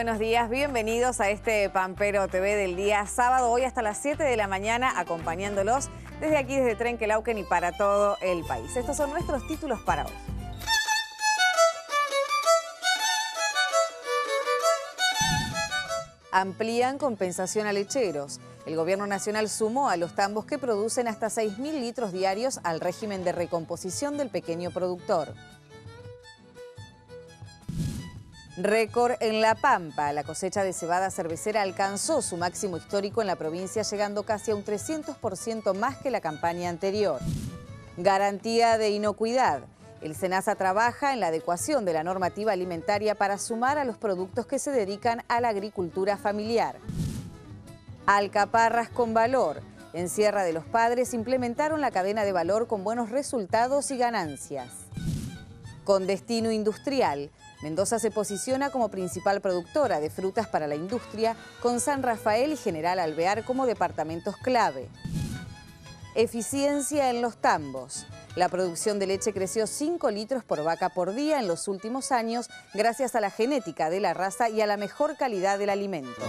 buenos días, bienvenidos a este Pampero TV del día sábado, hoy hasta las 7 de la mañana, acompañándolos desde aquí, desde Trenquelauquen y para todo el país. Estos son nuestros títulos para hoy. Amplían compensación a lecheros. El Gobierno Nacional sumó a los tambos que producen hasta 6.000 litros diarios al régimen de recomposición del pequeño productor. Récord en La Pampa. La cosecha de cebada cervecera alcanzó su máximo histórico en la provincia, llegando casi a un 300% más que la campaña anterior. Garantía de inocuidad. El SENASA trabaja en la adecuación de la normativa alimentaria para sumar a los productos que se dedican a la agricultura familiar. Alcaparras con valor. En Sierra de los Padres implementaron la cadena de valor con buenos resultados y ganancias. Con destino industrial. Mendoza se posiciona como principal productora de frutas para la industria, con San Rafael y General Alvear como departamentos clave. Eficiencia en los tambos. La producción de leche creció 5 litros por vaca por día en los últimos años, gracias a la genética de la raza y a la mejor calidad del alimento.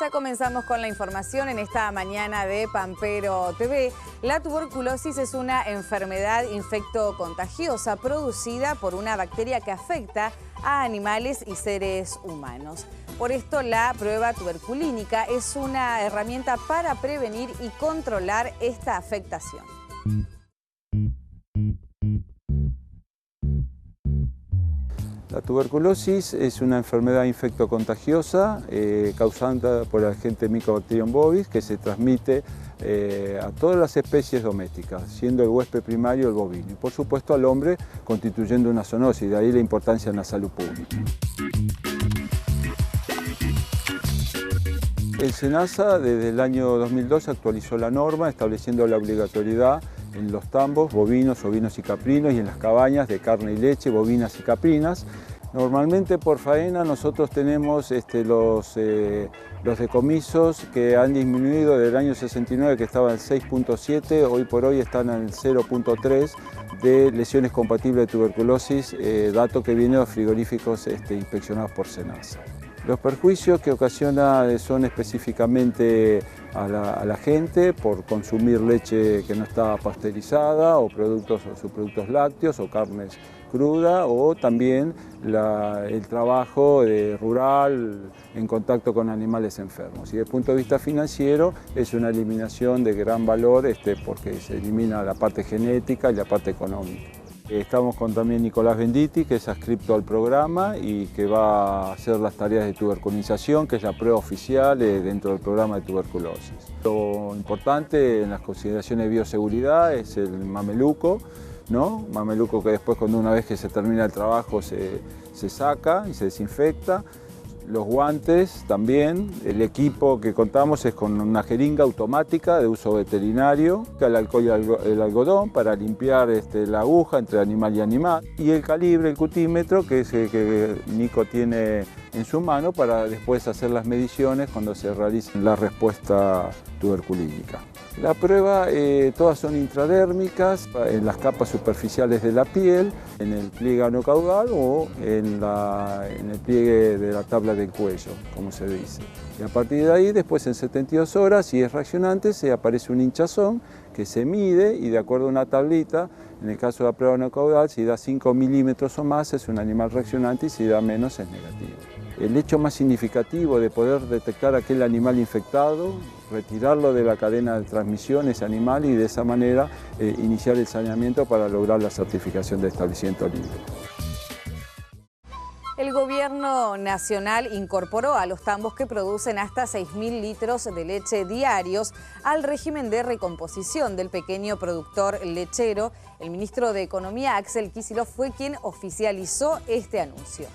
Ya comenzamos con la información en esta mañana de Pampero TV. La tuberculosis es una enfermedad infectocontagiosa producida por una bacteria que afecta a animales y seres humanos. Por esto, la prueba tuberculínica es una herramienta para prevenir y controlar esta afectación. La tuberculosis es una enfermedad infectocontagiosa causada por el agente Mycobacterium bovis que se transmite a todas las especies domésticas, siendo el huésped primario el bovino y por supuesto al hombre constituyendo una zoonosis, de ahí la importancia en la salud pública. El SENASA desde el año 2002 actualizó la norma estableciendo la obligatoriedad en los tambos bovinos, ovinos y caprinos y en las cabañas de carne y leche, bovinas y caprinas. Normalmente por faena nosotros tenemos los decomisos que han disminuido del año 69, que estaban en 6.7, hoy por hoy están en el 0.3 de lesiones compatibles de tuberculosis, dato que viene de los frigoríficos inspeccionados por SENASA. Los perjuicios que ocasiona son específicamente a la gente por consumir leche que no está pasteurizada o subproductos lácteos o carnes cruda o también el trabajo rural en contacto con animales enfermos. Y desde el punto de vista financiero es una eliminación de gran valor porque se elimina la parte genética y la parte económica. Estamos con también Nicolás Venditti, que es adscripto al programa y que va a hacer las tareas de tuberculinización, que es la prueba oficial dentro del programa de tuberculosis. Lo importante en las consideraciones de bioseguridad es el mameluco, ¿no? Mameluco que después, una vez que se termina el trabajo, se saca y se desinfecta. Los guantes también, el equipo que contamos es con una jeringa automática de uso veterinario, el alcohol y el algodón para limpiar la aguja entre animal y animal, y el calibre, el cutímetro que Nico tiene en su mano para después hacer las mediciones cuando se realice la respuesta tuberculínica. La prueba, todas son intradérmicas, en las capas superficiales de la piel, en el pliegue anocaudal o en el pliegue de la tabla del cuello, como se dice. Y a partir de ahí, después en 72 horas, si es reaccionante, se aparece un hinchazón que se mide y de acuerdo a una tablita, en el caso de la prueba anocaudal, si da 5 milímetros o más es un animal reaccionante y si da menos es negativo. El hecho más significativo de poder detectar aquel animal infectado, retirarlo de la cadena de transmisión, ese animal, y de esa manera iniciar el saneamiento para lograr la certificación de establecimiento libre. El Gobierno Nacional incorporó a los tambos que producen hasta 6.000 litros de leche diarios al régimen de recomposición del pequeño productor lechero. El ministro de Economía, Axel Kicillof, fue quien oficializó este anuncio.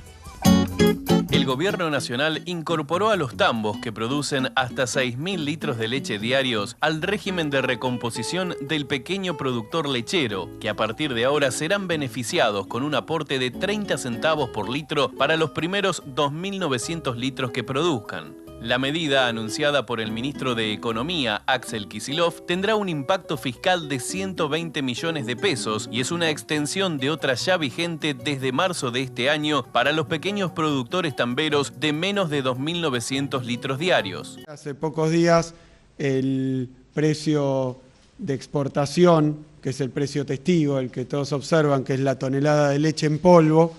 El Gobierno Nacional incorporó a los tambos que producen hasta 6.000 litros de leche diarios al régimen de recomposición del pequeño productor lechero, que a partir de ahora serán beneficiados con un aporte de 30 centavos por litro para los primeros 2.900 litros que produzcan. La medida, anunciada por el ministro de Economía, Axel Kicillof, tendrá un impacto fiscal de 120 millones de pesos y es una extensión de otra ya vigente desde marzo de este año para los pequeños productores tamberos de menos de 2.900 litros diarios. Hace pocos días el precio de exportación, que es el precio testigo, el que todos observan, que es la tonelada de leche en polvo,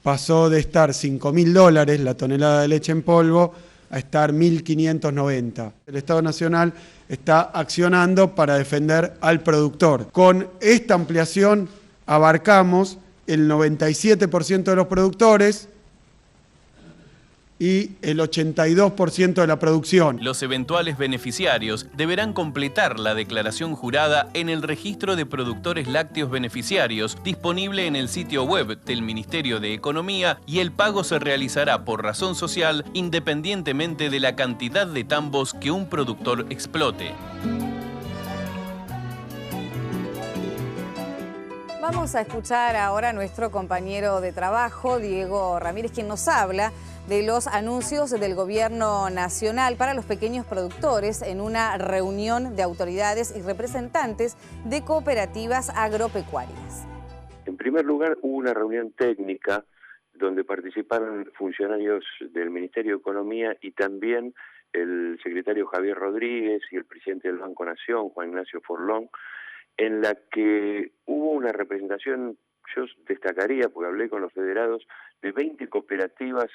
pasó de estar $5.000 la tonelada de leche en polvo a estar 1.590. El Estado Nacional está accionando para defender al productor. Con esta ampliación abarcamos el 97% de los productores y el 82% de la producción. Los eventuales beneficiarios deberán completar la declaración jurada en el registro de productores lácteos beneficiarios disponible en el sitio web del Ministerio de Economía y el pago se realizará por razón social independientemente de la cantidad de tambos que un productor explote. Vamos a escuchar ahora a nuestro compañero de trabajo, Diego Ramírez, quien nos habla de los anuncios del Gobierno Nacional para los pequeños productores en una reunión de autoridades y representantes de cooperativas agropecuarias. En primer lugar, hubo una reunión técnica donde participaron funcionarios del Ministerio de Economía y también el secretario Javier Rodríguez y el presidente del Banco Nación, Juan Ignacio Forlón, en la que hubo una representación, yo destacaría, porque hablé con los federados, de 20 cooperativas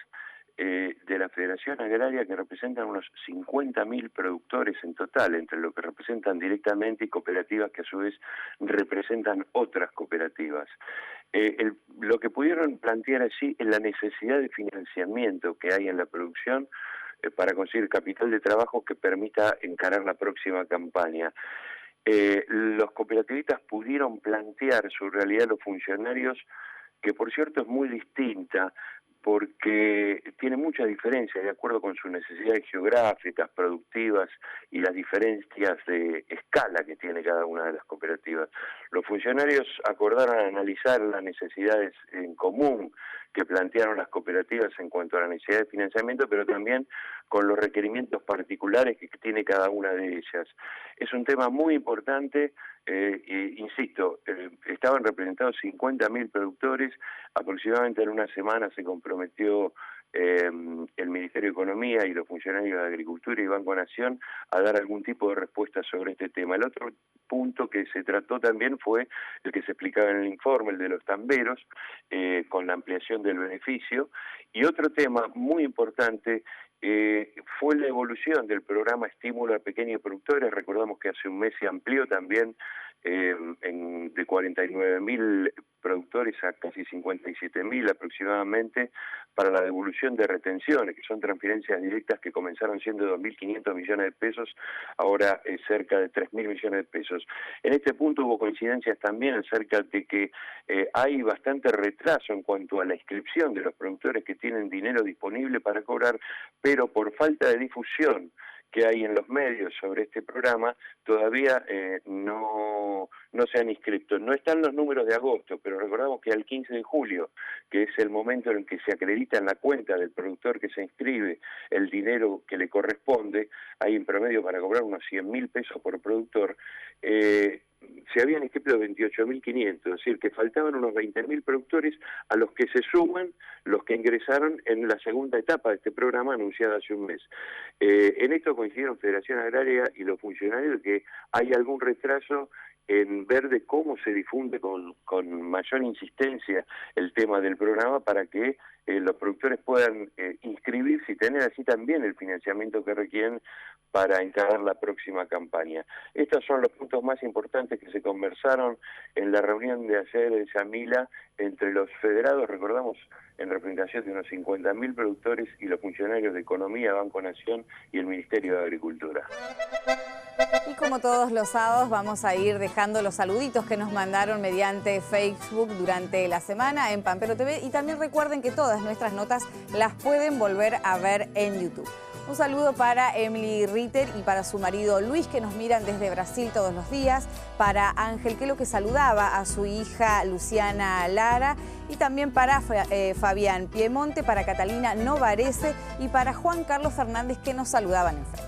de la Federación Agraria que representan unos 50.000 productores en total, entre lo que representan directamente y cooperativas que a su vez representan otras cooperativas. Lo que pudieron plantear allí es la necesidad de financiamiento que hay en la producción para conseguir capital de trabajo que permita encarar la próxima campaña. Los cooperativistas pudieron plantear su realidad a los funcionarios, que por cierto es muy distinta, porque tiene mucha diferencia de acuerdo con sus necesidades geográficas, productivas y las diferencias de escala que tiene cada una de las cooperativas. Los funcionarios acordaron analizar las necesidades en común que plantearon las cooperativas en cuanto a la necesidad de financiamiento, pero también con los requerimientos particulares que tiene cada una de ellas. Es un tema muy importante, insisto, estaban representados 50.000 productores, aproximadamente en una semana se comprometió el Ministerio de Economía y los funcionarios de Agricultura y Banco Nación a dar algún tipo de respuesta sobre este tema. El otro punto que se trató también fue el que se explicaba en el informe, el de los tamberos, con la ampliación del beneficio. Y otro tema muy importante fue la evolución del programa Estímulo a Pequeños Productores. Recordamos que hace un mes se amplió también de 49.000 productores a casi 57.000 aproximadamente para la devolución de retenciones, que son transferencias directas que comenzaron siendo 2.500 millones de pesos, ahora es cerca de 3.000 millones de pesos. En este punto hubo coincidencias también acerca de que hay bastante retraso en cuanto a la inscripción de los productores que tienen dinero disponible para cobrar, pero por falta de difusión que hay en los medios sobre este programa, todavía no se han inscrito. No están los números de agosto, pero recordamos que al 15 de julio, que es el momento en el que se acredita en la cuenta del productor que se inscribe el dinero que le corresponde, hay en promedio para cobrar unos 100.000 pesos por productor, se habían inscrito 28.500, es decir, que faltaban unos 20.000 productores a los que se suman los que ingresaron en la segunda etapa de este programa anunciada hace un mes. En esto coincidieron Federación Agraria y los funcionarios de que hay algún retraso en ver de cómo se difunde con mayor insistencia el tema del programa para que los productores puedan inscribirse y tener así también el financiamiento que requieren para encarar la próxima campaña. Estos son los puntos más importantes que se conversaron en la reunión de ayer en Yamila entre los federados, recordamos, en representación de unos 50.000 productores y los funcionarios de Economía, Banco Nación y el Ministerio de Agricultura. Y como todos los sábados vamos a ir dejando los saluditos que nos mandaron mediante Facebook durante la semana en Pampero TV y también recuerden que todas nuestras notas las pueden volver a ver en YouTube. Un saludo para Emily Ritter y para su marido Luis, que nos miran desde Brasil todos los días. Para Ángel Quelo, que saludaba a su hija Luciana Lara. Y también para Fabián Piemonte, para Catalina Novarese y para Juan Carlos Fernández, que nos saludaban en Facebook.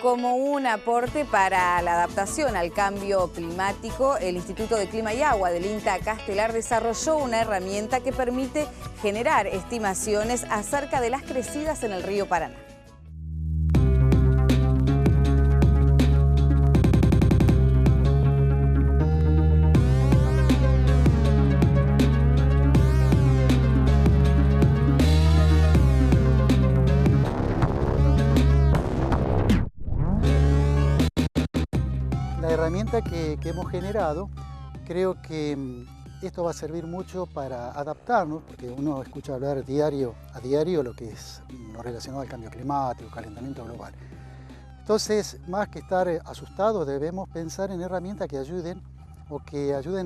Como un aporte para la adaptación al cambio climático, el Instituto de Clima y Agua del INTA Castelar desarrolló una herramienta que permite generar estimaciones acerca de las crecidas en el río Paraná. La herramienta que hemos generado, creo que esto va a servir mucho para adaptarnos, porque uno escucha hablar diario a diario lo que es lo relacionado al cambio climático, calentamiento global. Entonces, más que estar asustados, debemos pensar en herramientas que ayuden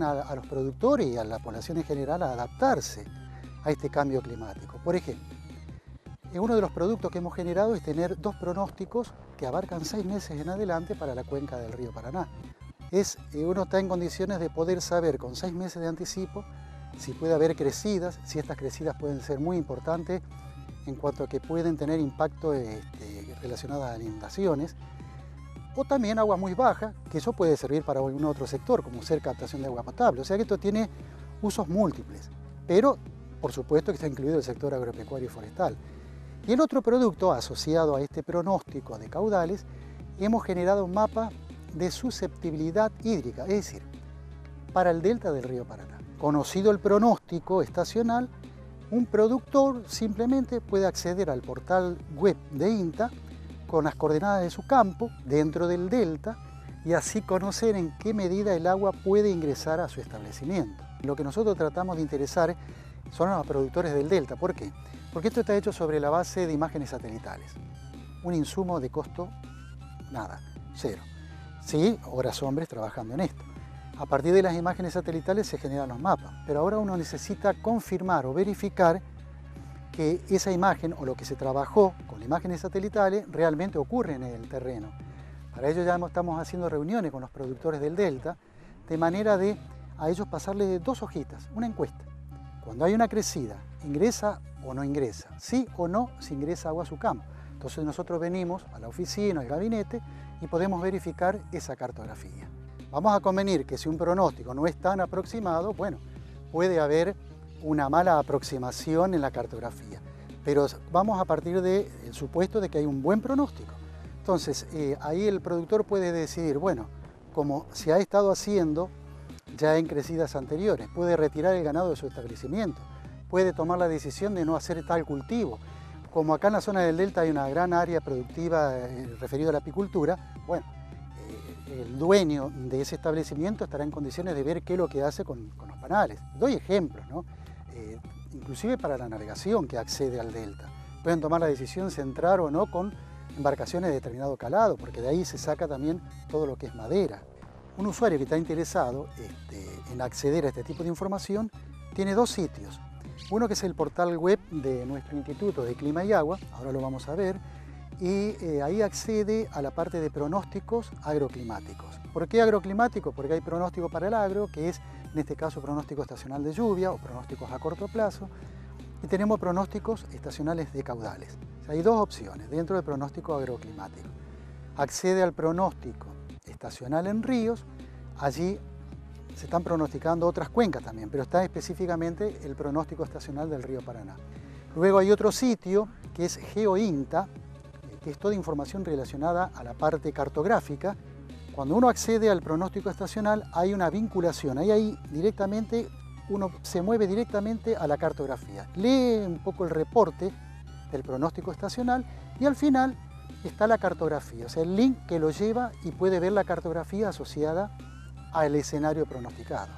a los productores y a la población en general a adaptarse a este cambio climático. Por ejemplo, uno de los productos que hemos generado es tener 2 pronósticos que abarcan 6 meses en adelante para la cuenca del río Paraná. Uno está en condiciones de poder saber con 6 meses de anticipo si puede haber crecidas, si estas crecidas pueden ser muy importantes en cuanto a que pueden tener impacto relacionado a inundaciones, o también agua muy baja, que eso puede servir para algún otro sector, como ser captación de agua potable. O sea que esto tiene usos múltiples, pero por supuesto que está incluido el sector agropecuario y forestal. Y el otro producto asociado a este pronóstico de caudales, hemos generado un mapa de susceptibilidad hídrica, es decir, para el delta del río Paraná. Conocido el pronóstico estacional, un productor simplemente puede acceder al portal web de INTA con las coordenadas de su campo dentro del delta y así conocer en qué medida el agua puede ingresar a su establecimiento. Lo que nosotros tratamos de interesar son a los productores del delta. ¿Por qué? Porque esto está hecho sobre la base de imágenes satelitales. Un insumo de costo, nada, cero. Sí, horas hombres trabajando en esto. A partir de las imágenes satelitales se generan los mapas, pero ahora uno necesita confirmar o verificar que esa imagen o lo que se trabajó con imágenes satelitales realmente ocurre en el terreno. Para ello ya estamos haciendo reuniones con los productores del delta, de manera de a ellos pasarles 2 hojitas, una encuesta. Cuando hay una crecida, ¿ingresa o no ingresa? ¿Sí o no si ingresa agua a su campo? Entonces nosotros venimos a la oficina, al gabinete, y podemos verificar esa cartografía. Vamos a convenir que si un pronóstico no es tan aproximado, bueno, puede haber una mala aproximación en la cartografía, pero vamos a partir del supuesto de que hay un buen pronóstico. Entonces, ahí el productor puede decidir, bueno, como se ha estado haciendo ya en crecidas anteriores, puede retirar el ganado de su establecimiento, puede tomar la decisión de no hacer tal cultivo. Como acá en la zona del delta hay una gran área productiva referida a la apicultura, bueno, el dueño de ese establecimiento estará en condiciones de ver qué es lo que hace con los panales. Doy ejemplos, ¿no? Inclusive para la navegación que accede al delta. Pueden tomar la decisión si entrar o no con embarcaciones de determinado calado, porque de ahí se saca también todo lo que es madera. Un usuario que está interesado en acceder a este tipo de información tiene 2 sitios. Uno que es el portal web de nuestro Instituto de Clima y Agua, ahora lo vamos a ver, y ahí accede a la parte de pronósticos agroclimáticos. ¿Por qué agroclimáticos? Porque hay pronóstico para el agro, que es en este caso pronóstico estacional de lluvia o pronósticos a corto plazo, y tenemos pronósticos estacionales de caudales. O sea, hay 2 opciones dentro del pronóstico agroclimático. Accede al pronóstico estacional en ríos, allí se están pronosticando otras cuencas también, pero está específicamente el pronóstico estacional del río Paraná. Luego hay otro sitio que es GeoINTA, que es toda información relacionada a la parte cartográfica. Cuando uno accede al pronóstico estacional hay una vinculación, ahí directamente uno se mueve directamente a la cartografía, lee un poco el reporte del pronóstico estacional y al final está la cartografía, o sea, el link que lo lleva y puede ver la cartografía asociada al escenario pronosticado.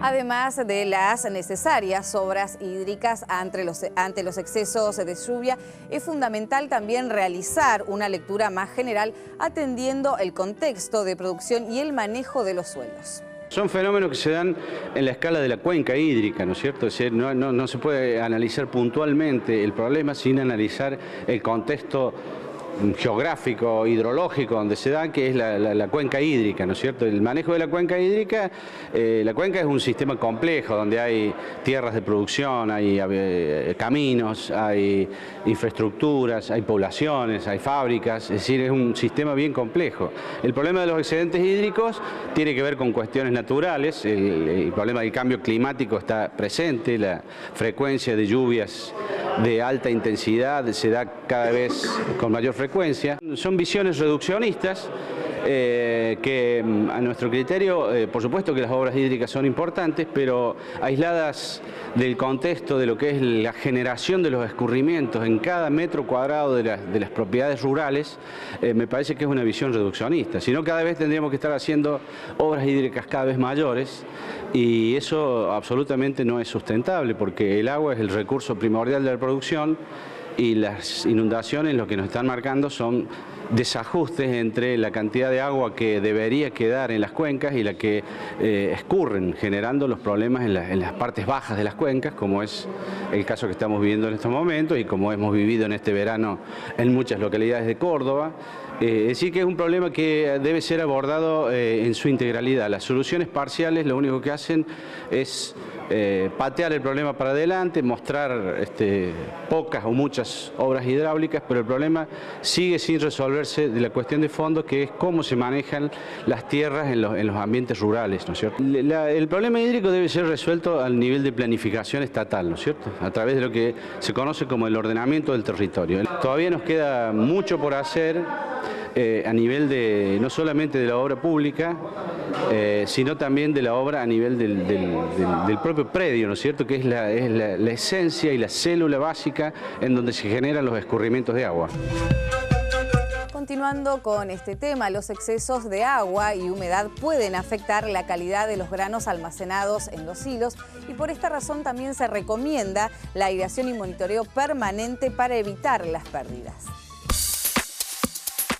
Además de las necesarias obras hídricas ante los excesos de lluvia, es fundamental también realizar una lectura más general atendiendo el contexto de producción y el manejo de los suelos. Son fenómenos que se dan en la escala de la cuenca hídrica, ¿no es cierto? Es decir, no se puede analizar puntualmente el problema sin analizar el contexto geográfico, hidrológico, donde se da, que es la cuenca hídrica, ¿no es cierto? El manejo de la cuenca hídrica, la cuenca es un sistema complejo, donde hay tierras de producción, hay caminos, hay infraestructuras, hay poblaciones, hay fábricas, es decir, es un sistema bien complejo. El problema de los excedentes hídricos tiene que ver con cuestiones naturales, el problema del cambio climático está presente, la frecuencia de lluvias de alta intensidad se da cada vez con mayor frecuencia. Son visiones reduccionistas que a nuestro criterio, por supuesto que las obras hídricas son importantes, pero aisladas del contexto de lo que es la generación de los escurrimientos en cada metro cuadrado de las propiedades rurales, me parece que es una visión reduccionista. Si no, cada vez tendríamos que estar haciendo obras hídricas cada vez mayores y eso absolutamente no es sustentable porque el agua es el recurso primordial de la producción y las inundaciones lo que nos están marcando son desajustes entre la cantidad de agua que debería quedar en las cuencas y la que escurren, generando los problemas en las partes bajas de las cuencas, como es el caso que estamos viviendo en estos momentos y como hemos vivido en este verano en muchas localidades de Córdoba. Es decir, que es un problema que debe ser abordado en su integralidad. Las soluciones parciales lo único que hacen es patear el problema para adelante, mostrar pocas o muchas obras hidráulicas, pero el problema sigue sin resolverse de la cuestión de fondo, que es cómo se manejan las tierras en los ambientes rurales, ¿no es cierto? El problema hídrico debe ser resuelto al nivel de planificación estatal, ¿no es cierto? A través de lo que se conoce como el ordenamiento del territorio. Todavía nos queda mucho por hacer a nivel no solamente de la obra pública, sino también de la obra a nivel del propio predio, ¿no es cierto?, que es la esencia y la célula básica en donde se generan los escurrimientos de agua. Continuando con este tema, los excesos de agua y humedad pueden afectar la calidad de los granos almacenados en los silos y por esta razón también se recomienda la aireación y monitoreo permanente para evitar las pérdidas.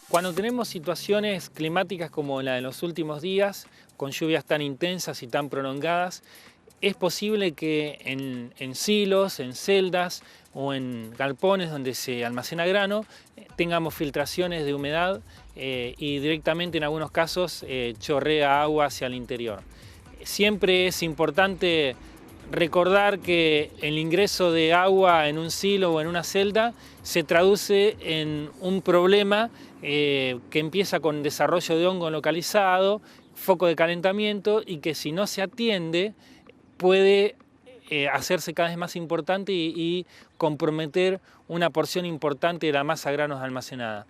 Cuando tenemos situaciones climáticas como la de los últimos días, con lluvias tan intensas y tan prolongadas, es posible que en silos, en celdas o en galpones donde se almacena grano tengamos filtraciones de humedad y directamente en algunos casos chorrea agua hacia el interior. Siempre es importante recordar que el ingreso de agua en un silo o en una celda se traduce en un problema que empieza con desarrollo de hongo localizado, foco de calentamiento y que si no se atiende puede hacerse cada vez más importante y comprometer una porción importante de la masa de granos almacenada.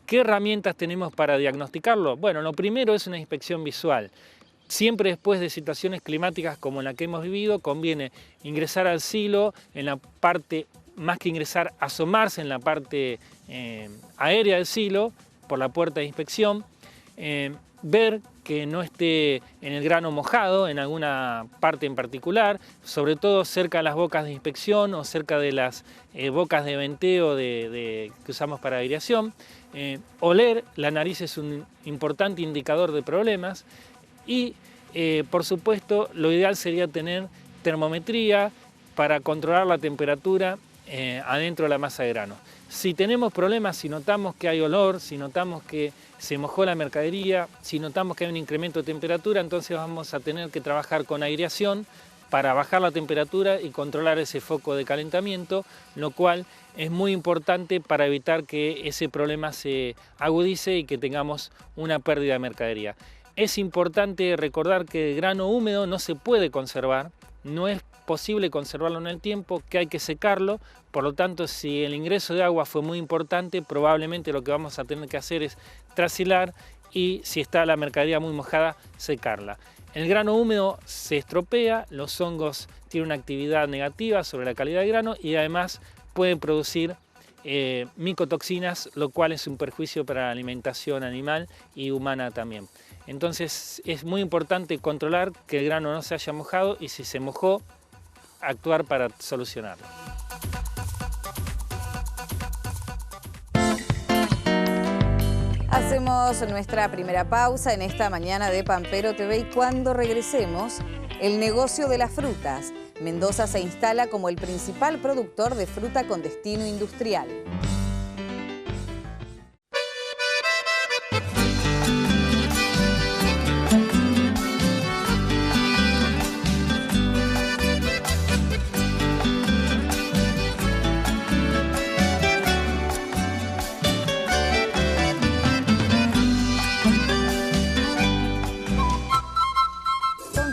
¿Qué herramientas tenemos para diagnosticarlo? Bueno, lo primero es una inspección visual. Siempre después de situaciones climáticas como la que hemos vivido, conviene ingresar al silo, en la parte, más que ingresar, asomarse en la parte aérea del silo, por la puerta de inspección, ver que no esté en el grano mojado en alguna parte en particular, sobre todo cerca de las bocas de inspección o cerca de las bocas de venteo que usamos para aireación. Oler, la nariz es un importante indicador de problemas y por supuesto lo ideal sería tener termometría para controlar la temperatura adentro de la masa de grano. Si tenemos problemas, si notamos que hay olor, si notamos que se mojó la mercadería, si notamos que hay un incremento de temperatura, entonces vamos a tener que trabajar con aireación para bajar la temperatura y controlar ese foco de calentamiento, lo cual es muy importante para evitar que ese problema se agudice y que tengamos una pérdida de mercadería. Es importante recordar que el grano húmedo no se puede conservar, no es posible conservarlo en el tiempo, que hay que secarlo, por lo tanto si el ingreso de agua fue muy importante, probablemente lo que vamos a tener que hacer es trashilar y si está la mercadería muy mojada, secarla. El grano húmedo se estropea, los hongos tienen una actividad negativa sobre la calidad del grano y además pueden producir micotoxinas, lo cual es un perjuicio para la alimentación animal y humana también. Entonces es muy importante controlar que el grano no se haya mojado y si se mojó, actuar para solucionarlo. Hacemos nuestra primera pausa en esta mañana de Pampero TV y cuando regresemos, el negocio de las frutas. Mendoza se instala como el principal productor de fruta con destino industrial.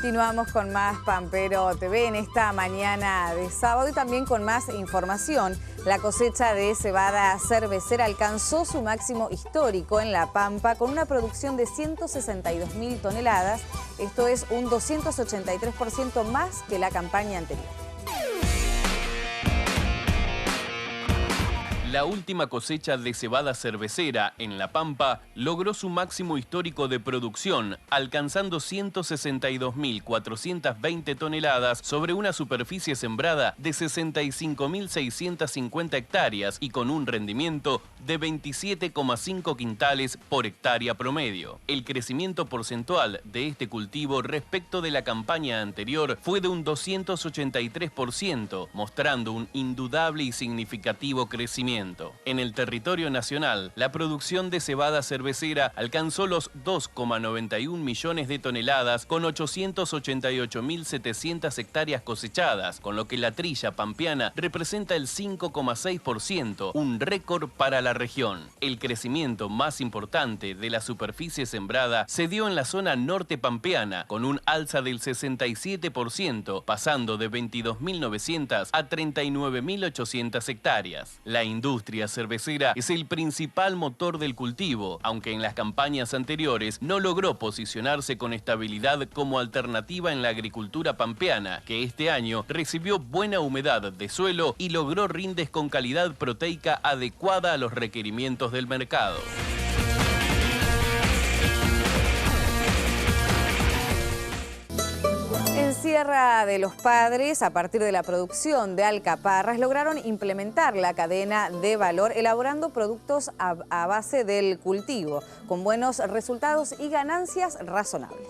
Continuamos con más Pampero TV en esta mañana de sábado y también con más información. La cosecha de cebada cervecera alcanzó su máximo histórico en La Pampa con una producción de 162.000 toneladas. Esto es un 283% más que la campaña anterior. La última cosecha de cebada cervecera en La Pampa logró su máximo histórico de producción, alcanzando 162.420 toneladas sobre una superficie sembrada de 65.650 hectáreas y con un rendimiento de 27,5 quintales por hectárea promedio. El crecimiento porcentual de este cultivo respecto de la campaña anterior fue de un 283%, mostrando un indudable y significativo crecimiento. En el territorio nacional, la producción de cebada cervecera alcanzó los 2,91 millones de toneladas con 888.700 hectáreas cosechadas, con lo que la trilla pampeana representa el 5,6%, un récord para la región. El crecimiento más importante de la superficie sembrada se dio en la zona norte pampeana, con un alza del 67%, pasando de 22.900 a 39.800 hectáreas. La industria cervecera es el principal motor del cultivo, aunque en las campañas anteriores no logró posicionarse con estabilidad como alternativa en la agricultura pampeana, que este año recibió buena humedad de suelo y logró rindes con calidad proteica adecuada a los requerimientos del mercado. En Sierra de los Padres, a partir de la producción de alcaparras, lograron implementar la cadena de valor elaborando productos a base del cultivo, con buenos resultados y ganancias razonables.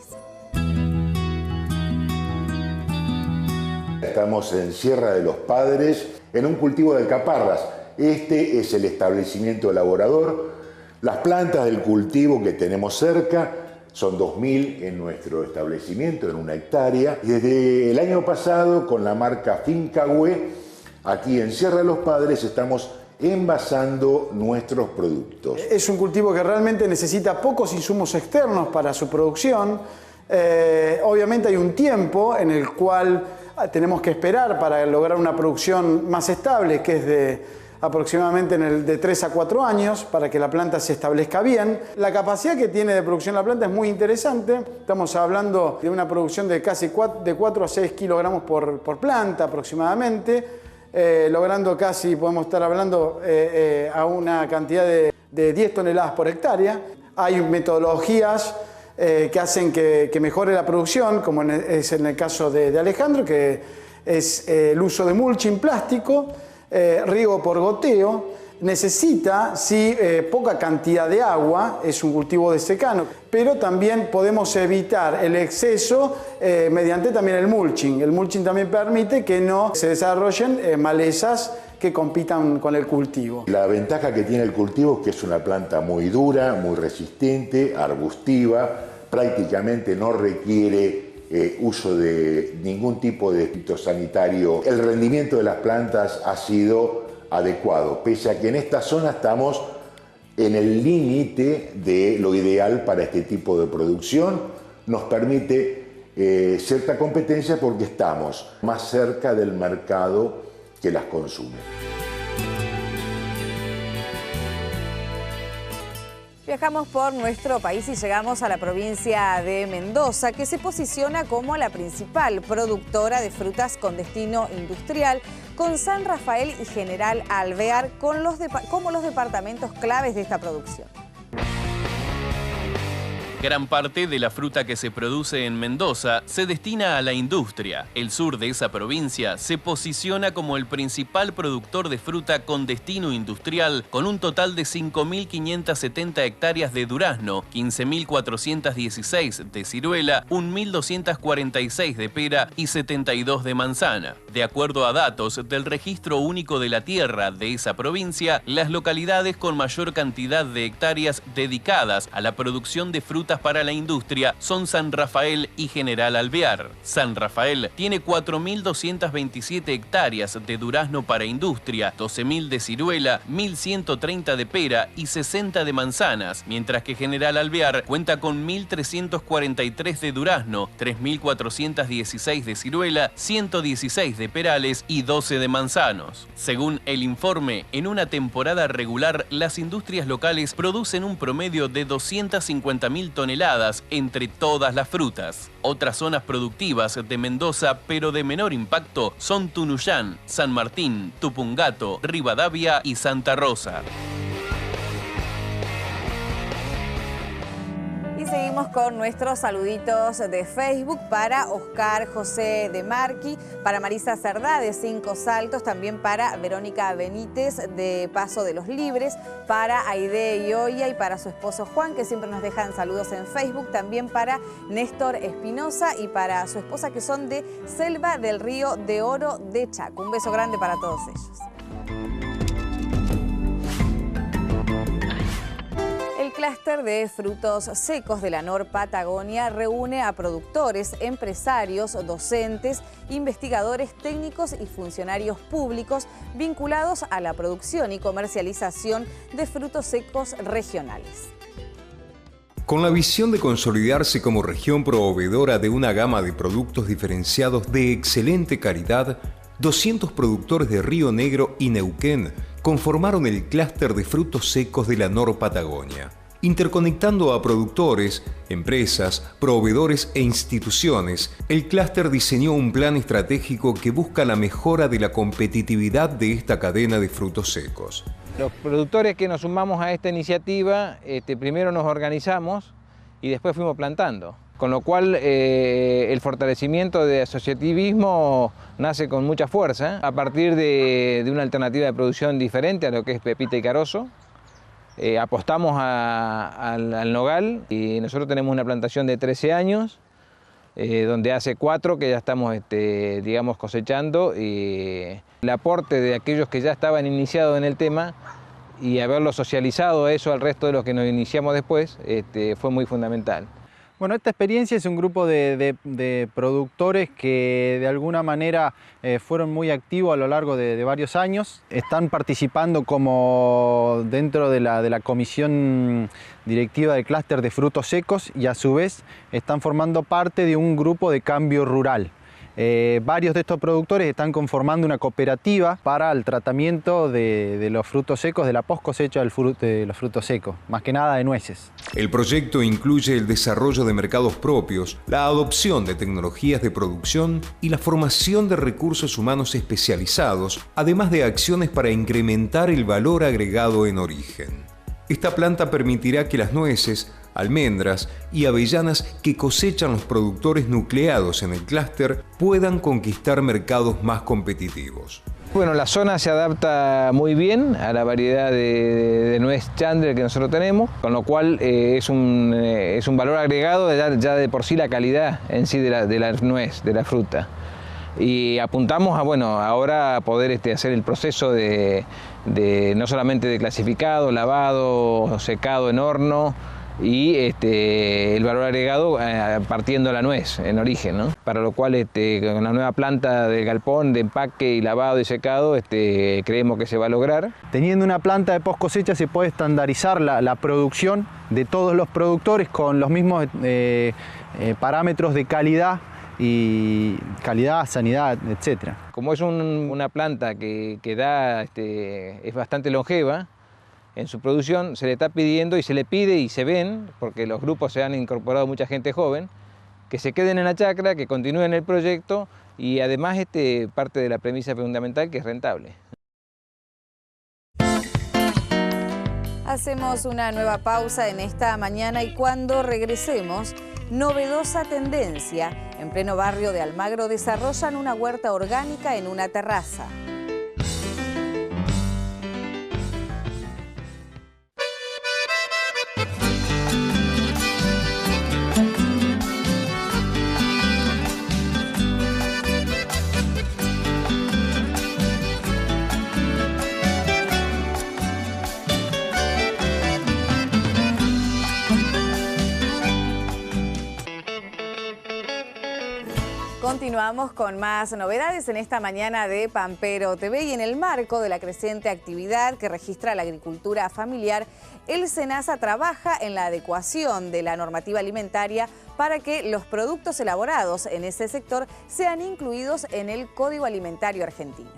Estamos en Sierra de los Padres, en un cultivo de alcaparras. Este es el establecimiento elaborador. Las plantas del cultivo que tenemos cerca son 2.000 en nuestro establecimiento, en 1 hectárea. Y desde el año pasado, con la marca Fincahue, aquí en Sierra de los Padres estamos envasando nuestros productos. Es un cultivo que realmente necesita pocos insumos externos para su producción. Obviamente hay un tiempo en el cual tenemos que esperar para lograr una producción más estable, que es de aproximadamente de 3 a 4 años para que la planta se establezca bien. La capacidad que tiene de producción la planta es muy interesante. Estamos hablando de una producción de casi de 4 a 6 kilogramos por planta aproximadamente, logrando casi, podemos estar hablando a una cantidad de 10 toneladas por hectárea. Hay metodologías que hacen que mejore la producción, como es en el caso de Alejandro, que es el uso de mulching plástico, riego por goteo. Necesita, sí, poca cantidad de agua, es un cultivo de secano, pero también podemos evitar el exceso mediante también el mulching. El mulching también permite que no se desarrollen malezas que compitan con el cultivo. La ventaja que tiene el cultivo es que es una planta muy dura, muy resistente, arbustiva, prácticamente no requiere uso de ningún tipo de fitosanitario. El rendimiento de las plantas ha sido adecuado, pese a que en esta zona estamos en el límite de lo ideal para este tipo de producción. Nos permite cierta competencia porque estamos más cerca del mercado que las consume. Viajamos por nuestro país y llegamos a la provincia de Mendoza, que se posiciona como la principal productora de frutas con destino industrial, con San Rafael y General Alvear como los departamentos claves de esta producción. Gran parte de la fruta que se produce en Mendoza se destina a la industria. El sur de esa provincia se posiciona como el principal productor de fruta con destino industrial, con un total de 5.570 hectáreas de durazno, 15.416 de ciruela, 1.246 de pera y 72 de manzana. De acuerdo a datos del Registro Único de la Tierra de esa provincia, las localidades con mayor cantidad de hectáreas dedicadas a la producción de frutas para la industria son San Rafael y General Alvear. San Rafael tiene 4.227 hectáreas de durazno para industria, 12.000 de ciruela, 1.130 de pera y 60 de manzanas, mientras que General Alvear cuenta con 1.343 de durazno, 3.416 de ciruela, 116 de perales y 12 de manzanos. Según el informe, en una temporada regular, las industrias locales producen un promedio de 250.000 toneladas entre todas las frutas. Otras zonas productivas de Mendoza, pero de menor impacto, son Tunuyán, San Martín, Tupungato, Rivadavia y Santa Rosa. Y seguimos con nuestros saluditos de Facebook para Oscar José de Marqui, para Marisa Cerdá de Cinco Saltos, también para Verónica Benítez de Paso de los Libres, para Aide Ioia y para su esposo Juan, que siempre nos dejan saludos en Facebook, también para Néstor Espinosa y para su esposa, que son de Selva del Río de Oro de Chaco. Un beso grande para todos ellos. El clúster de frutos secos de la NOR Patagonia reúne a productores, empresarios, docentes, investigadores técnicos y funcionarios públicos vinculados a la producción y comercialización de frutos secos regionales. Con la visión de consolidarse como región proveedora de una gama de productos diferenciados de excelente calidad, 200 productores de Río Negro y Neuquén conformaron el clúster de frutos secos de la NOR Patagonia, interconectando a productores, empresas, proveedores e instituciones. El clúster diseñó un plan estratégico que busca la mejora de la competitividad de esta cadena de frutos secos. Los productores que nos sumamos a esta iniciativa, primero nos organizamos y después fuimos plantando. Con lo cual el fortalecimiento de asociativismo nace con mucha fuerza a partir de una alternativa de producción diferente a lo que es pepita y carozo. Apostamos al nogal y nosotros tenemos una plantación de 13 años, donde hace 4 que ya estamos digamos, cosechando. Y el aporte de aquellos que ya estaban iniciados en el tema y haberlo socializado eso al resto de los que nos iniciamos después fue muy fundamental. Bueno, esta experiencia es un grupo de productores que de alguna manera fueron muy activos a lo largo de varios años. Están participando como dentro de la comisión directiva del clúster de frutos secos y a su vez están formando parte de un grupo de cambio rural. Varios de estos productores están conformando una cooperativa para el tratamiento de los frutos secos, de la post cosecha de los frutos secos, más que nada de nueces. El proyecto incluye el desarrollo de mercados propios, la adopción de tecnologías de producción y la formación de recursos humanos especializados, además de acciones para incrementar el valor agregado en origen. Esta planta permitirá que las nueces, almendras y avellanas que cosechan los productores nucleados en el clúster puedan conquistar mercados más competitivos. Bueno, la zona se adapta muy bien a la variedad de nuez Chandler que nosotros tenemos, con lo cual es un valor agregado ya de por sí la calidad en sí de la nuez, de la fruta. Y apuntamos a, ahora a poder hacer el proceso no solamente de clasificado, lavado, secado en horno, y el valor agregado partiendo la nuez en origen, ¿no? Para lo cual con la nueva planta del galpón de empaque y lavado y secado creemos que se va a lograr. Teniendo una planta de post cosecha se puede estandarizar la producción de todos los productores con los mismos parámetros de calidad, sanidad, etc. Como es una planta que es bastante longeva en su producción, se le está pidiendo y se le pide y se ven, porque los grupos se han incorporado mucha gente joven, que se queden en la chacra, que continúen el proyecto y además parte de la premisa fundamental que es rentable. Hacemos una nueva pausa en esta mañana y cuando regresemos, novedosa tendencia. En pleno barrio de Almagro desarrollan una huerta orgánica en una terraza. Continuamos con más novedades en esta mañana de Pampero TV y en el marco de la creciente actividad que registra la agricultura familiar, el SENASA trabaja en la adecuación de la normativa alimentaria para que los productos elaborados en ese sector sean incluidos en el Código Alimentario Argentino.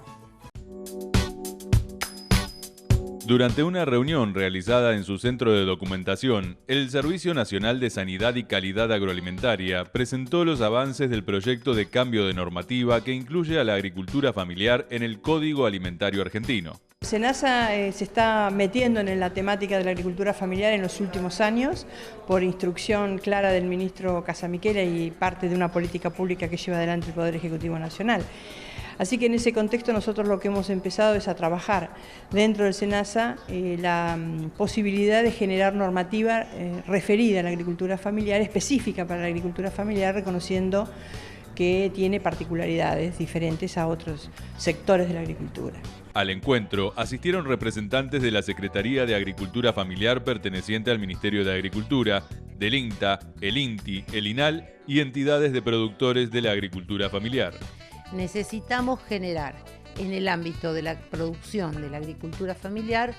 Durante una reunión realizada en su centro de documentación, el Servicio Nacional de Sanidad y Calidad Agroalimentaria presentó los avances del proyecto de cambio de normativa que incluye a la agricultura familiar en el Código Alimentario Argentino. SENASA se está metiendo en la temática de la agricultura familiar en los últimos años por instrucción clara del ministro Casamichela y parte de una política pública que lleva adelante el Poder Ejecutivo Nacional. Así que en ese contexto nosotros lo que hemos empezado es a trabajar dentro del SENASA la posibilidad de generar normativa referida a la agricultura familiar, específica para la agricultura familiar, reconociendo que tiene particularidades diferentes a otros sectores de la agricultura. Al encuentro asistieron representantes de la Secretaría de Agricultura Familiar perteneciente al Ministerio de Agricultura, del INTA, el INTI, el INAL y entidades de productores de la agricultura familiar. Necesitamos generar en el ámbito de la producción de la agricultura familiar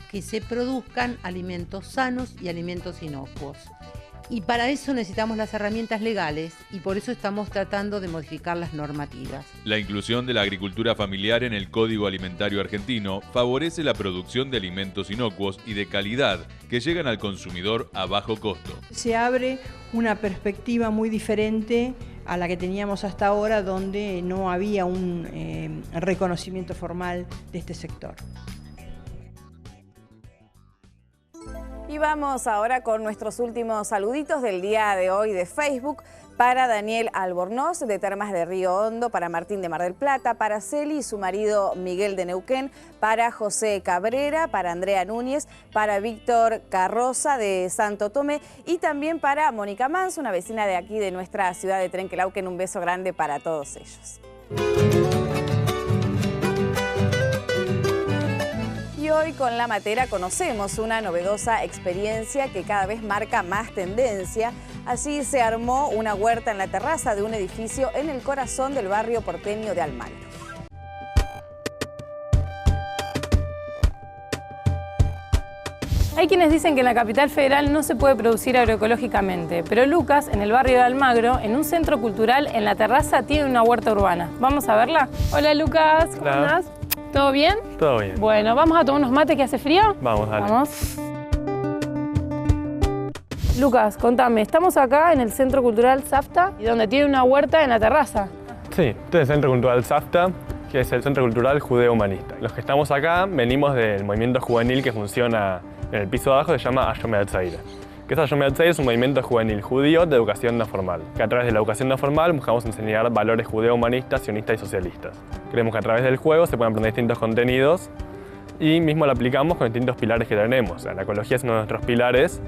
que se produzcan alimentos sanos y alimentos inocuos. Y para eso necesitamos las herramientas legales y por eso estamos tratando de modificar las normativas. La inclusión de la agricultura familiar en el Código Alimentario Argentino favorece la producción de alimentos inocuos y de calidad que llegan al consumidor a bajo costo. Se abre una perspectiva muy diferente a la que teníamos hasta ahora, donde no había un reconocimiento formal de este sector. Y vamos ahora con nuestros últimos saluditos del día de hoy de Facebook. Para Daniel Albornoz de Termas de Río Hondo, para Martín de Mar del Plata, para Celi y su marido Miguel de Neuquén, para José Cabrera, para Andrea Núñez, para Víctor Carroza de Santo Tomé y también para Mónica Manso, una vecina de aquí de nuestra ciudad de Trenquelauquen. Un beso grande para todos ellos. Y hoy con La Matera conocemos una novedosa experiencia que cada vez marca más tendencia. Así se armó una huerta en la terraza de un edificio en el corazón del barrio porteño de Almagro. Hay quienes dicen que en la capital federal no se puede producir agroecológicamente, pero Lucas, en el barrio de Almagro, en un centro cultural, en la terraza, tiene una huerta urbana. ¿Vamos a verla? Hola Lucas, ¿cómo andás? ¿Todo bien? Todo bien. Bueno, ¿vamos a tomar unos mates que hace frío? Vamos, dale. Vamos. Lucas, contame, estamos acá en el Centro Cultural Zafta, donde tiene una huerta en la terraza. Sí, este es el Centro Cultural Zafta, que es el Centro Cultural Judeo-Humanista. Los que estamos acá venimos del movimiento juvenil que funciona en el piso de abajo, se llama Hayom Yatzaire. Que Hayom Yatzaire es un movimiento juvenil judío de educación no formal, que a través de la educación no formal buscamos enseñar valores judeo-humanistas, sionistas y socialistas. Creemos que a través del juego se pueden aprender distintos contenidos y mismo lo aplicamos con distintos pilares que tenemos. O sea, la ecología es uno de nuestros pilares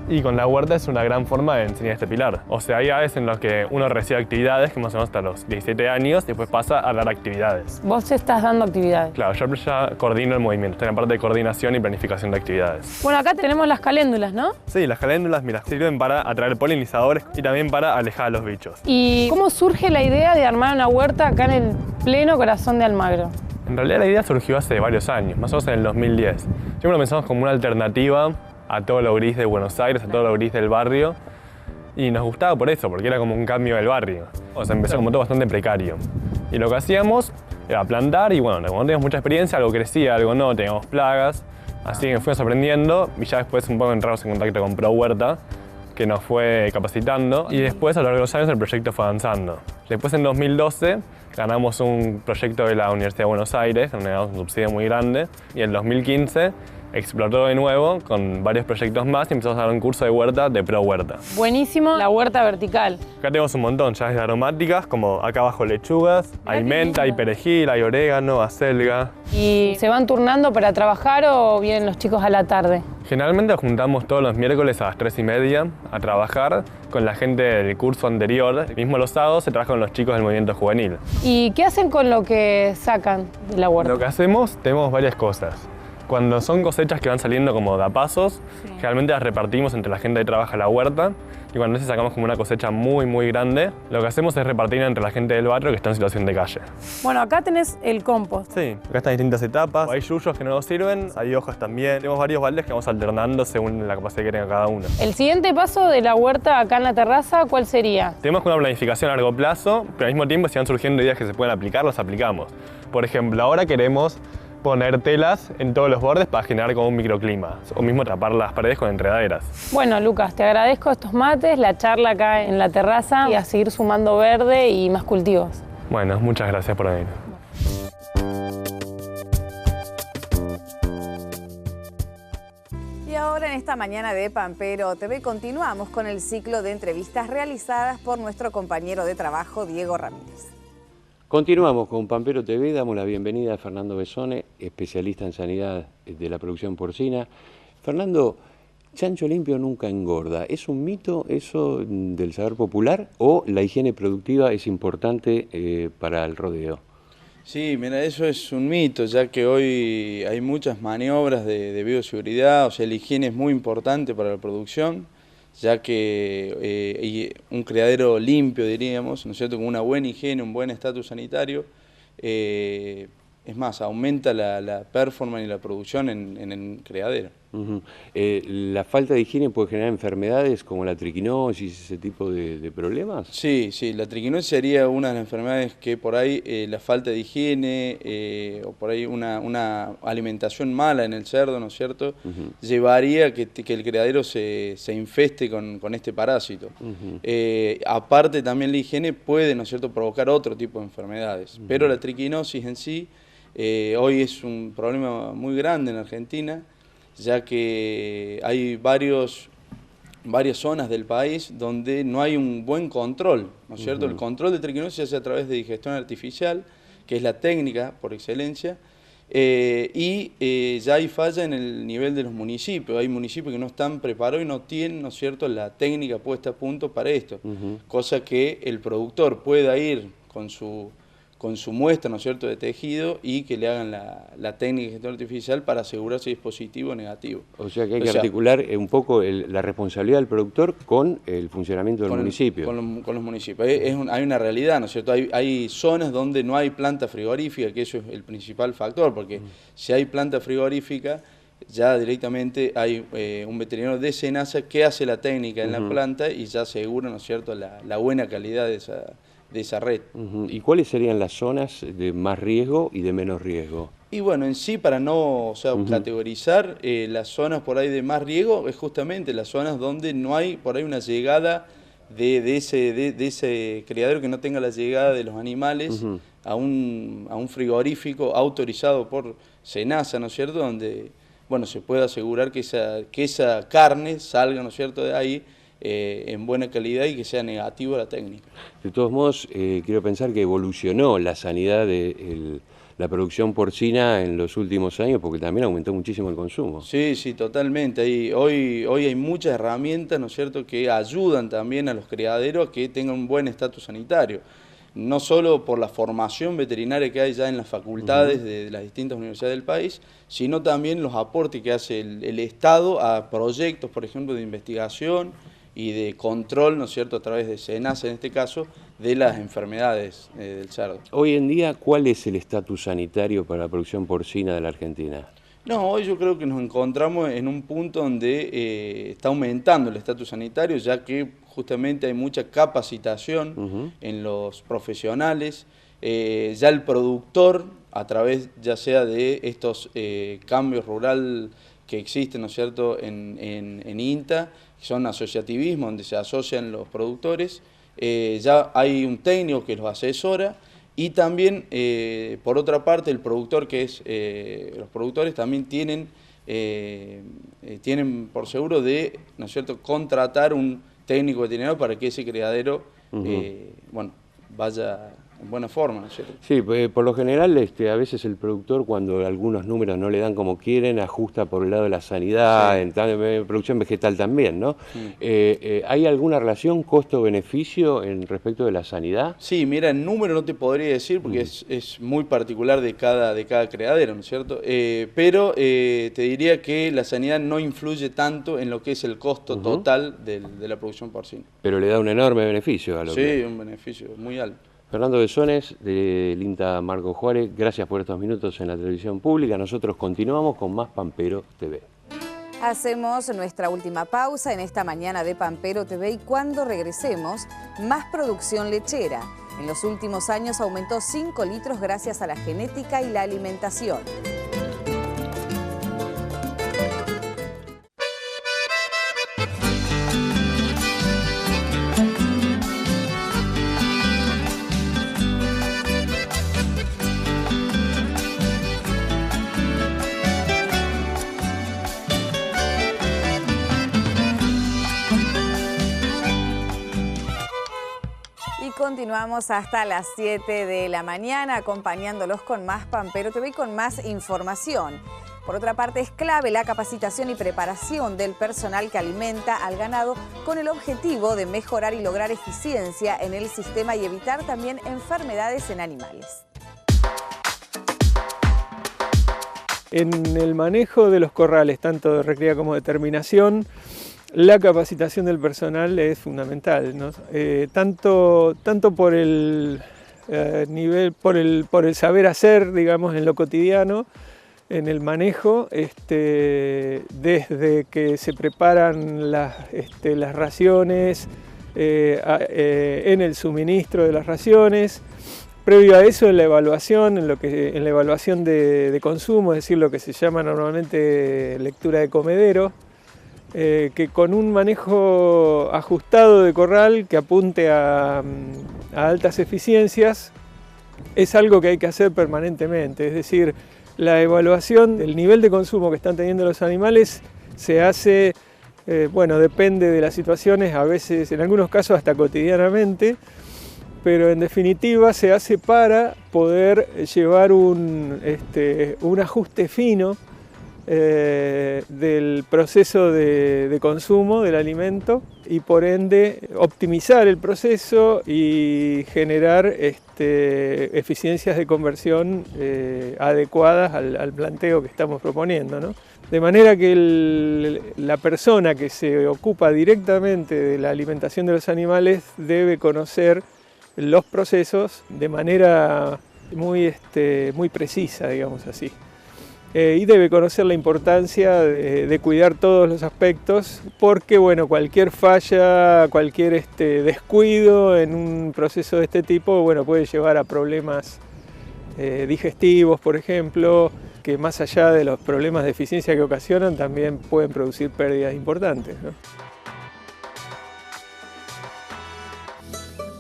y con la huerta es una gran forma de enseñar este pilar. O sea, hay edades en las que uno recibe actividades, que más o menos hasta los 17 años, y después pasa a dar actividades. Vos estás dando actividades. Claro, yo ya coordino el movimiento, estoy en la parte de coordinación y planificación de actividades. Bueno, acá tenemos las caléndulas, ¿no? Sí, las caléndulas, mira, sirven para atraer polinizadores y también para alejar a los bichos. ¿Y cómo surge la idea de armar una huerta acá en el pleno corazón de Almagro? En realidad la idea surgió hace varios años, más o menos en el 2010. Siempre lo pensamos como una alternativa a todo lo gris de Buenos Aires, a todo lo gris del barrio, y nos gustaba por eso, porque era como un cambio del barrio. O sea, empezó como todo bastante precario. Y lo que hacíamos era plantar y bueno, como teníamos mucha experiencia, algo crecía, algo no, teníamos plagas, así que fuimos aprendiendo y ya después un poco entramos en contacto con Pro Huerta, que nos fue capacitando y después a lo largo de los años el proyecto fue avanzando. Después en 2012 ganamos un proyecto de la Universidad de Buenos Aires, donde ganamos un subsidio muy grande, y en 2015 explotó de nuevo con varios proyectos más y empezamos a dar un curso de huerta de Pro Huerta. Buenísimo la huerta vertical. Acá tenemos un montón ya de aromáticas, como acá abajo lechugas, hay menta, hay perejil, hay orégano, acelga. ¿Y se van turnando para trabajar o vienen los chicos a la tarde? Generalmente nos juntamos todos los miércoles a las 3:30 a trabajar con la gente del curso anterior. Mismo los sábados se trabaja con los chicos del movimiento juvenil. ¿Y qué hacen con lo que sacan de la huerta? Lo que hacemos, tenemos varias cosas. Cuando son cosechas que van saliendo como de a pasos, generalmente las repartimos entre la gente que trabaja la huerta, y cuando a veces sacamos como una cosecha muy grande, lo que hacemos es repartirla entre la gente del barrio que está en situación de calle. Bueno, acá tenés el compost. Sí, acá están distintas etapas. Hay yuyos que no nos sirven, hay hojas también. Tenemos varios baldes que vamos alternando según la capacidad que tenga cada uno. El siguiente paso de la huerta acá en la terraza, ¿cuál sería? Tenemos una planificación a largo plazo, pero al mismo tiempo si van surgiendo ideas que se pueden aplicar, las aplicamos. Por ejemplo, ahora queremos poner telas en todos los bordes para generar como un microclima, o mismo tapar las paredes con enredaderas. Bueno, Lucas, te agradezco estos mates, la charla acá en la terraza y a seguir sumando verde y más cultivos. Bueno, muchas gracias por venir. Y ahora en esta mañana de Pampero TV continuamos con el ciclo de entrevistas realizadas por nuestro compañero de trabajo Diego Ramírez. Continuamos con Pampero TV, damos la bienvenida a Fernando Besone, especialista en sanidad de la producción porcina. Fernando, chancho limpio nunca engorda. ¿Es un mito eso del saber popular o la higiene productiva es importante para el rodeo? Sí, mira, eso es un mito, ya que hoy hay muchas maniobras de bioseguridad, o sea, la higiene es muy importante para la producción, ya que un criadero limpio, diríamos, ¿no es cierto?, con una buena higiene, un buen estatus sanitario, es más, aumenta la performance y la producción en el criadero. ¿La falta de higiene puede generar enfermedades como la triquinosis, ese tipo de problemas? Sí, la triquinosis sería una de las enfermedades que por ahí la falta de higiene o por ahí una alimentación mala en el cerdo, ¿no es cierto?, llevaría a que el criadero se infeste con este parásito. Aparte también la higiene puede, ¿no es cierto?, provocar otro tipo de enfermedades, pero la triquinosis en sí hoy es un problema muy grande en Argentina, ya que hay varias zonas del país donde no hay un buen control, ¿no es cierto? El control de triquinosis se hace a través de digestión artificial, que es la técnica por excelencia, y ya hay falla en el nivel de los municipios. Hay municipios que no están preparados y no tienen, ¿no es cierto?, la técnica puesta a punto para esto, cosa que el productor pueda ir con su muestra, ¿no es cierto?, de tejido y que le hagan la técnica de gestión artificial para asegurarse si es positivo o negativo. O sea que hay que articular un poco la responsabilidad del productor con el funcionamiento del municipio. Con los municipios. Hay una realidad, ¿no es cierto? Hay zonas donde no hay planta frigorífica, que eso es el principal factor, porque si hay planta frigorífica, ya directamente hay un veterinario de SENASA que hace la técnica en la planta y ya asegura, ¿no es cierto?, la buena calidad de esa red. ¿Y cuáles serían las zonas de más riesgo y de menos riesgo? Y bueno, en sí, para no categorizar, las zonas por ahí de más riesgo es justamente las zonas donde no hay por ahí una llegada de ese criadero, que no tenga la llegada de los animales a un frigorífico autorizado por SENASA, ¿no es cierto?, donde bueno, se puede asegurar que esa carne salga, ¿no es cierto?, de ahí en buena calidad y que sea negativo la técnica. De todos modos, quiero pensar que evolucionó la sanidad de la producción porcina en los últimos años, porque también aumentó muchísimo el consumo. Sí, totalmente. Hoy hay muchas herramientas, ¿no es cierto?, que ayudan también a los criaderos a que tengan un buen estatus sanitario. No solo por la formación veterinaria que hay ya en las facultades de las distintas universidades del país, sino también los aportes que hace el Estado a proyectos, por ejemplo, de investigación y de control, ¿no es cierto?, a través de SENASA en este caso, de las enfermedades del cerdo. Hoy en día, ¿cuál es el estatus sanitario para la producción porcina de la Argentina? No, hoy yo creo que nos encontramos en un punto donde está aumentando el estatus sanitario, ya que justamente hay mucha capacitación en los profesionales. Ya el productor, a través ya sea de estos cambios rural que existen, ¿no es cierto?, en INTA, son asociativismo, donde se asocian los productores. Ya hay un técnico que los asesora y también, por otra parte, el productor los productores también tienen por seguro de, ¿no es cierto?, contratar un técnico veterinario para que ese criadero vaya en buena forma, ¿no es cierto? Sí, por lo general a veces el productor, cuando algunos números no le dan como quieren, ajusta por el lado de la sanidad, en producción vegetal también, ¿no? ¿Hay alguna relación costo-beneficio en respecto de la sanidad? Sí, mira, en número no te podría decir porque es muy particular de cada criadero, ¿no es cierto? Pero te diría que la sanidad no influye tanto en lo que es el costo total de la producción porcina. Pero le da un enorme beneficio a lo que... Sí, un beneficio muy alto. Fernando Besones, del INTA Marco Juárez, gracias por estos minutos en la televisión pública. Nosotros continuamos con más Pampero TV. Hacemos nuestra última pausa en esta mañana de Pampero TV y cuando regresemos, más producción lechera. En los últimos años aumentó 5 litros gracias a la genética y la alimentación. Continuamos hasta las 7 de la mañana acompañándolos con más Pampero TV y con más información. Por otra parte, es clave la capacitación y preparación del personal que alimenta al ganado con el objetivo de mejorar y lograr eficiencia en el sistema y evitar también enfermedades en animales. En el manejo de los corrales, tanto de recría como de terminación, la capacitación del personal es fundamental, ¿no? Tanto por el nivel, por el saber hacer, digamos, en lo cotidiano, en el manejo, desde que se preparan las raciones, en el suministro de las raciones. Previo a eso, en la evaluación, en la evaluación de consumo, es decir, lo que se llama normalmente lectura de comedero, que con un manejo ajustado de corral que apunte a altas eficiencias es algo que hay que hacer permanentemente. Es decir, la evaluación del nivel de consumo que están teniendo los animales se hace, depende de las situaciones, a veces, en algunos casos hasta cotidianamente, pero en definitiva se hace para poder llevar un ajuste fino del proceso de consumo del alimento y por ende optimizar el proceso y generar eficiencias de conversión adecuadas al planteo que estamos proponiendo, ¿no? De manera que la persona que se ocupa directamente de la alimentación de los animales debe conocer los procesos de manera muy precisa, digamos así. Y debe conocer la importancia de cuidar todos los aspectos, porque cualquier falla, cualquier descuido en un proceso de este tipo puede llevar a problemas digestivos, por ejemplo, que más allá de los problemas de eficiencia que ocasionan, también pueden producir pérdidas importantes, ¿no?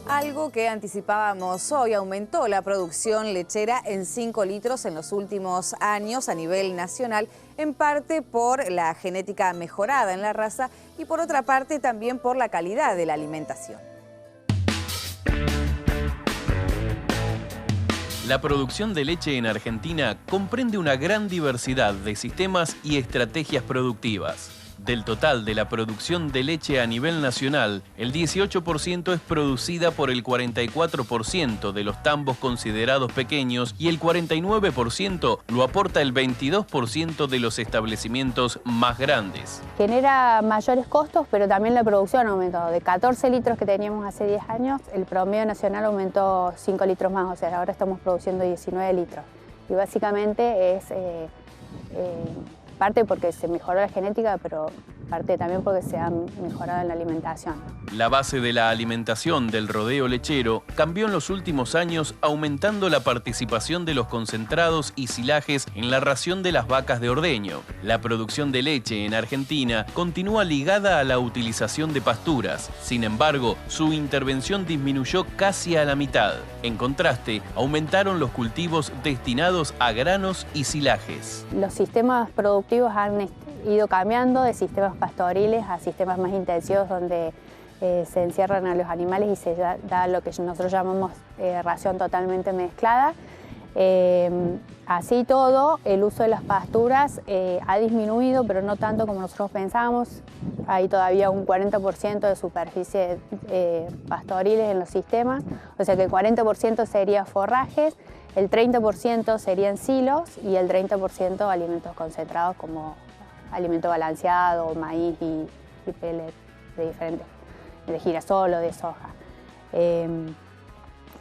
Algo que anticipábamos hoy, aumentó la producción lechera en 5 litros en los últimos años a nivel nacional, en parte por la genética mejorada en la raza y por otra parte también por la calidad de la alimentación. La producción de leche en Argentina comprende una gran diversidad de sistemas y estrategias productivas. Del total de la producción de leche a nivel nacional, el 18% es producida por el 44% de los tambos considerados pequeños y el 49% lo aporta el 22% de los establecimientos más grandes. Genera mayores costos, pero también la producción ha aumentado. De 14 litros que teníamos hace 10 años, el promedio nacional aumentó 5 litros más, o sea, ahora estamos produciendo 19 litros. Y básicamente es... parte porque se mejoró la genética, pero aparte también porque se han mejorado en la alimentación. La base de la alimentación del rodeo lechero cambió en los últimos años, aumentando la participación de los concentrados y silajes en la ración de las vacas de ordeño. La producción de leche en Argentina continúa ligada a la utilización de pasturas. Sin embargo, su intervención disminuyó casi a la mitad. En contraste, aumentaron los cultivos destinados a granos y silajes. Los sistemas productivos han ido cambiando de sistemas pastoriles a sistemas más intensivos donde se encierran a los animales y se da lo que nosotros llamamos ración totalmente mezclada. Así todo, el uso de las pasturas ha disminuido, pero no tanto como nosotros pensábamos. Hay todavía un 40% de superficie pastoriles en los sistemas, o sea que el 40% sería forrajes, el 30% serían silos y el 30% alimentos concentrados como alimento balanceado, maíz y pellet de diferentes, de girasol o de soja.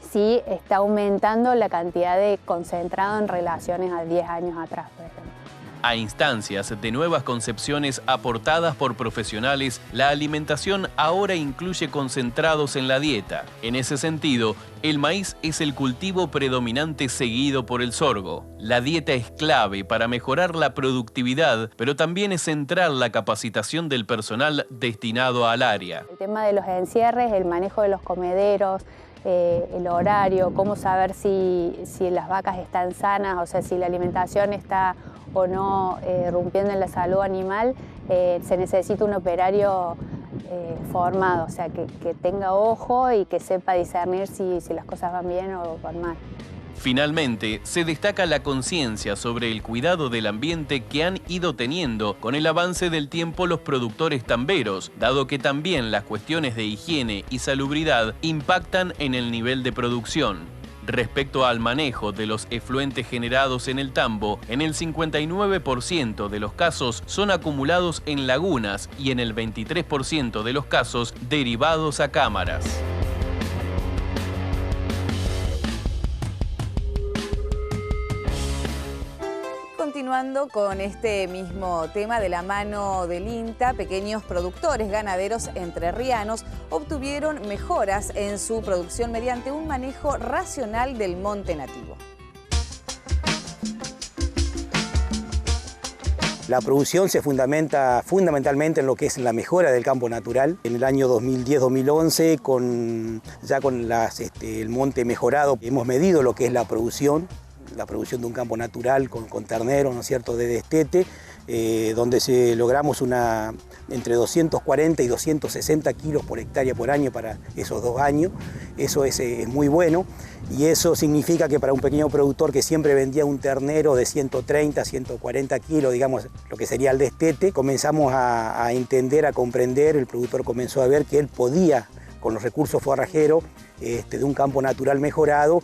Sí está aumentando la cantidad de concentrado en relaciones a 10 años atrás, por ejemplo. A instancias de nuevas concepciones aportadas por profesionales, la alimentación ahora incluye concentrados en la dieta. En ese sentido, el maíz es el cultivo predominante seguido por el sorgo. La dieta es clave para mejorar la productividad, pero también es central la capacitación del personal destinado al área. El tema de los encierres, el manejo de los comederos, el horario, cómo saber si las vacas están sanas, o sea, si la alimentación está o no rompiendo en la salud animal, se necesita un operario formado, o sea, que tenga ojo y que sepa discernir si las cosas van bien o van mal. Finalmente, se destaca la conciencia sobre el cuidado del ambiente que han ido teniendo con el avance del tiempo los productores tamberos, dado que también las cuestiones de higiene y salubridad impactan en el nivel de producción. Respecto al manejo de los efluentes generados en el tambo, en el 59% de los casos son acumulados en lagunas y en el 23% de los casos derivados a cámaras. Continuando con este mismo tema, de la mano del INTA, pequeños productores ganaderos entrerrianos obtuvieron mejoras en su producción mediante un manejo racional del monte nativo. La producción se fundamenta fundamentalmente en lo que es la mejora del campo natural. En el año 2010-2011, ya con el monte mejorado, hemos medido lo que es la producción de un campo natural con terneros, ¿no es cierto?, de destete, donde logramos entre 240 y 260 kilos por hectárea por año para esos 2 años. Eso es muy bueno y eso significa que para un pequeño productor que siempre vendía un ternero de 130, 140 kilos, digamos, lo que sería el destete, comenzamos a entender, a comprender, el productor comenzó a ver que él podía, con los recursos forrajeros de un campo natural mejorado,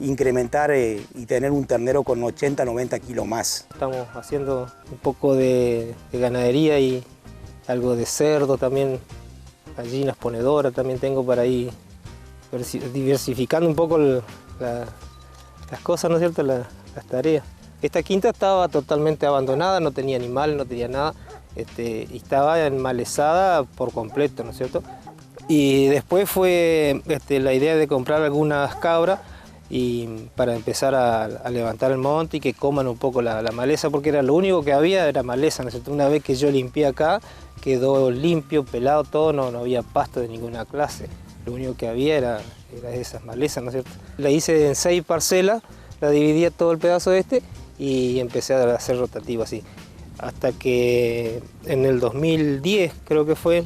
incrementar y tener un ternero con 80, 90 kilos más. Estamos haciendo un poco de ganadería y algo de cerdo también, gallinas ponedoras también tengo para ir diversificando un poco las cosas, ¿no es cierto?, las tareas. Esta quinta estaba totalmente abandonada, no tenía animales, no tenía nada, y estaba enmalezada por completo, ¿no es cierto? Y después fue la idea de comprar algunas cabras para empezar a levantar el monte y que coman un poco la maleza, porque era lo único que había, era maleza, ¿no es cierto? Una vez que yo limpié acá, quedó limpio, pelado todo, no había pasto de ninguna clase. Lo único que había era esas malezas, ¿no es cierto? La hice en 6 parcelas, la dividí todo el pedazo y empecé a hacer rotativa así. Hasta que en el 2010, creo que fue,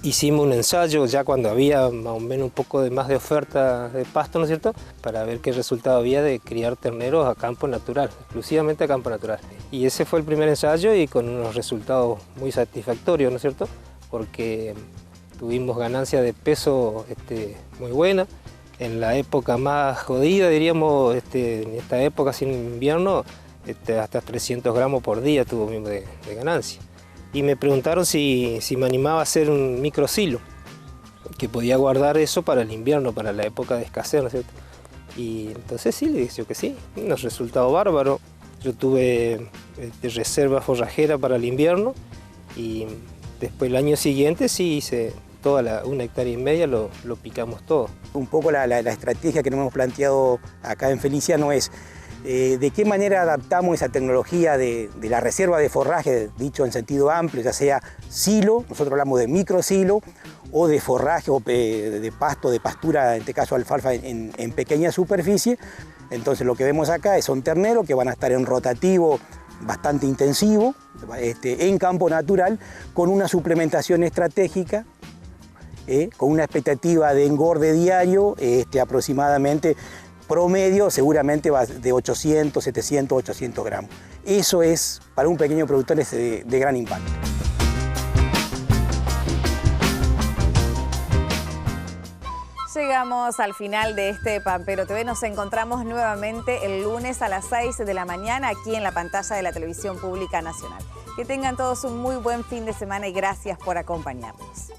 hicimos un ensayo ya cuando había más o menos un poco más de oferta de pasto, ¿no es cierto?, para ver qué resultado había de criar terneros a campo natural, exclusivamente a campo natural. Y ese fue el primer ensayo y con unos resultados muy satisfactorios, ¿no es cierto?, porque tuvimos ganancia de peso muy buena. En la época más jodida, diríamos, en esta época sin invierno, hasta 300 gramos por día tuvimos de ganancia. Y me preguntaron si me animaba a hacer un microsilo, que podía guardar eso para el invierno, para la época de escasez, ¿no es cierto? Y entonces sí, le dije que sí, unos resultados bárbaros. Yo tuve reserva forrajera para el invierno Y después el año siguiente sí hice toda 1,5 hectáreas, lo picamos todo. Un poco la estrategia que nos hemos planteado acá en Feliciano es de qué manera adaptamos esa tecnología de la reserva de forraje, dicho en sentido amplio, ya sea silo, nosotros hablamos de microsilo, o de forraje o de pasto, de pastura, en este caso alfalfa, en pequeña superficie. Entonces lo que vemos acá son terneros que van a estar en rotativo bastante intensivo, en campo natural, con una suplementación estratégica, con una expectativa de engorde diario aproximadamente promedio, seguramente va de 800, 700, 800 gramos. Eso es, para un pequeño productor, es de gran impacto. Llegamos al final de este Pampero TV. Nos encontramos nuevamente el lunes a las 6 de la mañana aquí en la pantalla de la Televisión Pública Nacional. Que tengan todos un muy buen fin de semana y gracias por acompañarnos.